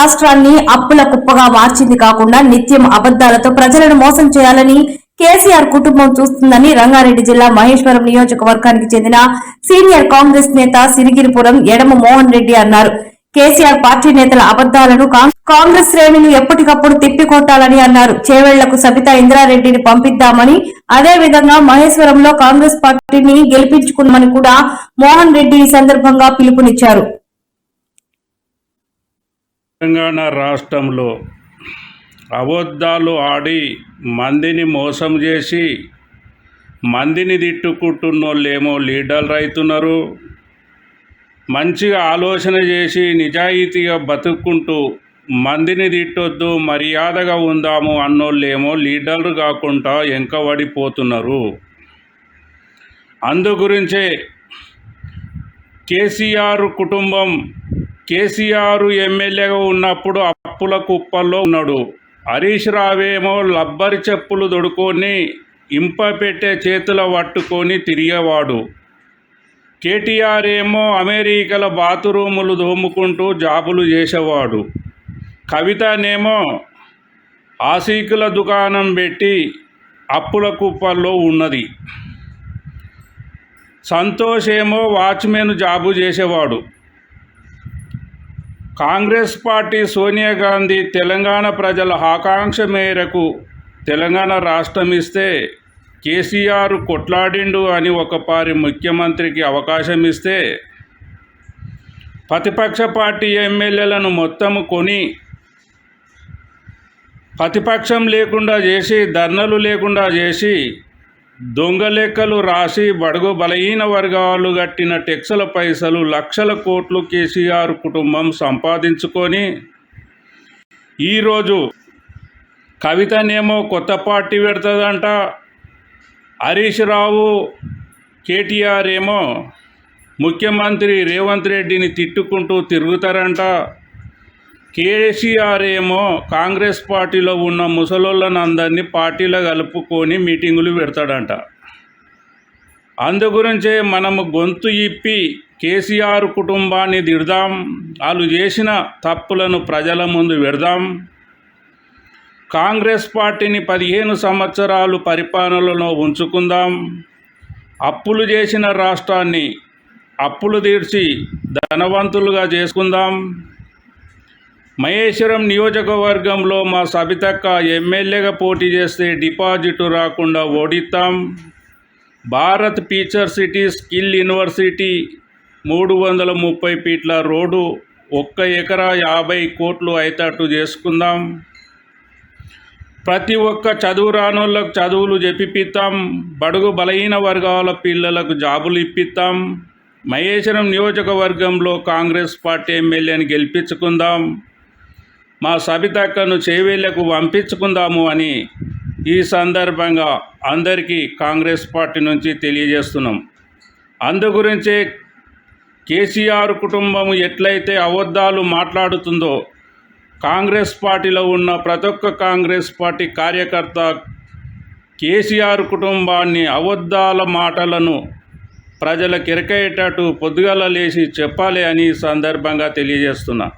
రాష్ట్రాన్ని అప్పుల కుప్పగా మార్చింది కాకుండా నిత్యం అబద్ధాలతో ప్రజలను మోసం చేయాలని కేసీఆర్ కుటుంబం చూస్తుందని రంగారెడ్డి జిల్లా మహేశ్వరం నియోజకవర్గానికి చెందిన సీనియర్ కాంగ్రెస్ నేత సిరిగిరిపురం ఎడమ మోహన్ రెడ్డి అన్నారు. కేసీఆర్ పార్టీ నేతల అబద్ధాలను కాంగ్రెస్ శ్రేణులు ఎప్పటికప్పుడు తిప్పికొట్టాలని అన్నారు. చేవెళ్లకు సబితా ఇంద్రారెడ్డిని పంపిద్దామని, అదే విధంగా మహేశ్వరంలో కాంగ్రెస్ పార్టీని గెలిపించుకున్నామని కూడా మోహన్ రెడ్డి ఈ సందర్భంగా పిలుపునిచ్చారు. తెలంగాణ రాష్ట్రంలో అబద్ధాలు ఆడి మందిని మోసం చేసి మందిని తిట్టుకుంటున్నోళ్ళేమో లీడర్లు అవుతున్నారు. మంచిగా ఆలోచన చేసి నిజాయితీగా బతుక్కుంటూ మందిని తిట్టొద్దు, మర్యాదగా ఉందాము అన్నోళ్ళేమో లీడర్లు కాకుండా వెంకబడిపోతున్నారు. అందుగురించే కేసీఆర్ కుటుంబం కేసీఆర్ ఎమ్మెల్యేగా ఉన్నప్పుడు అప్పుల కుప్పల్లో ఉన్నాడు. హరీష్ రావేమో లబ్బరి చెప్పులు దొడుకొని ఇంప పెట్టే చేతుల పట్టుకొని తిరిగేవాడు. కేటీఆర్ ఏమో అమెరికాల బాత్రూములు దోముకుంటూ జాబులు చేసేవాడు. కవితనేమో ఆసీకుల దుకాణం పెట్టి అప్పుల కుప్పల్లో ఉన్నది. సంతోష్ ఏమో వాచ్మెన్ జాబు చేసేవాడు. కాంగ్రెస్ పార్టీ సోనియా గాంధీ తెలంగాణ ప్రజల ఆకాంక్ష మేరకు తెలంగాణ రాష్ట్రం ఇస్తే కేసీఆర్ కొట్లాడిండు అని ఒకపారి ముఖ్యమంత్రికి అవకాశం ఇస్తే ప్రతిపక్ష పార్టీ ఎమ్మెల్యేలను మొత్తము కొని ప్రతిపక్షం లేకుండా చేసి, ధర్నాలు లేకుండా చేసి, దొంగ లెక్కలు రాసి బడుగు బలహీన వర్గాలు కట్టిన టెక్సుల పైసలు లక్షల కోట్లు కేసీఆర్ కుటుంబం సంపాదించుకొని ఈరోజు కవితనేమో కొత్త పార్టీ పెడుతుందంట. హరీష్ రావు కేటీఆర్ ఏమో ముఖ్యమంత్రి రేవంత్ రెడ్డిని తిట్టుకుంటూ తిరుగుతారంట. కేసీఆర్ ఏమో కాంగ్రెస్ పార్టీలో ఉన్న ముసలోళ్ళని అందరినీ పార్టీలో కలుపుకొని మీటింగులు పెడతాడంట. అందుగురించే మనము గొంతు ఇప్పి కేసీఆర్ కుటుంబాన్ని తిడదాం, వాళ్ళు చేసిన తప్పులను ప్రజల ముందు పెడదాం. కాంగ్రెస్ పార్టీని 15 సంవత్సరాలు పరిపాలనలో ఉంచుకుందాం. అప్పులు చేసిన రాష్ట్రాన్ని అప్పులు తీర్చి ధనవంతులుగా చేసుకుందాం. మహేశ్వరం నియోజకవర్గంలో మా సబితక్క ఎమ్మెల్యేగా పోటీ చేస్తే డిపాజిట్ రాకుండా ఓడిస్తాం. Bharat future city skill university 330 ఫీట్ల రోడ్డు 1 ఎకరా 50 కోట్లు అయ్యేటట్టు చేసుకుందాం. ప్రతి ఒక్క చదువు రానోళ్ళకు చదువులు చెప్పిపిస్తాం. బడుగు బలహీన వర్గాల పిల్లలకు జాబులు ఇప్పిస్తాం. మహేశ్వరం నియోజకవర్గంలో కాంగ్రెస్ పార్టీ ఎమ్మెల్యేని గెలిపించుకుందాం. మా సబితక్కను చేవేళ్లకు పంపించుకుందాము అని ఈ సందర్భంగా అందరికీ కాంగ్రెస్ పార్టీ నుంచి తెలియజేస్తున్నాం. అందుగురించే కేసీఆర్ కుటుంబం ఎట్లయితే అబద్ధాలు మాట్లాడుతుందో కాంగ్రెస్ పార్టీలో ఉన్న ప్రతి ఒక్క కాంగ్రెస్ పార్టీ కార్యకర్త కేసీఆర్ కుటుంబాన్ని అబద్ధాల మాటలను ప్రజలకు ఎరకయ్యేటట్టు పొద్దుగాల లేచి చెప్పాలి అని సందర్భంగా తెలియజేస్తున్నా.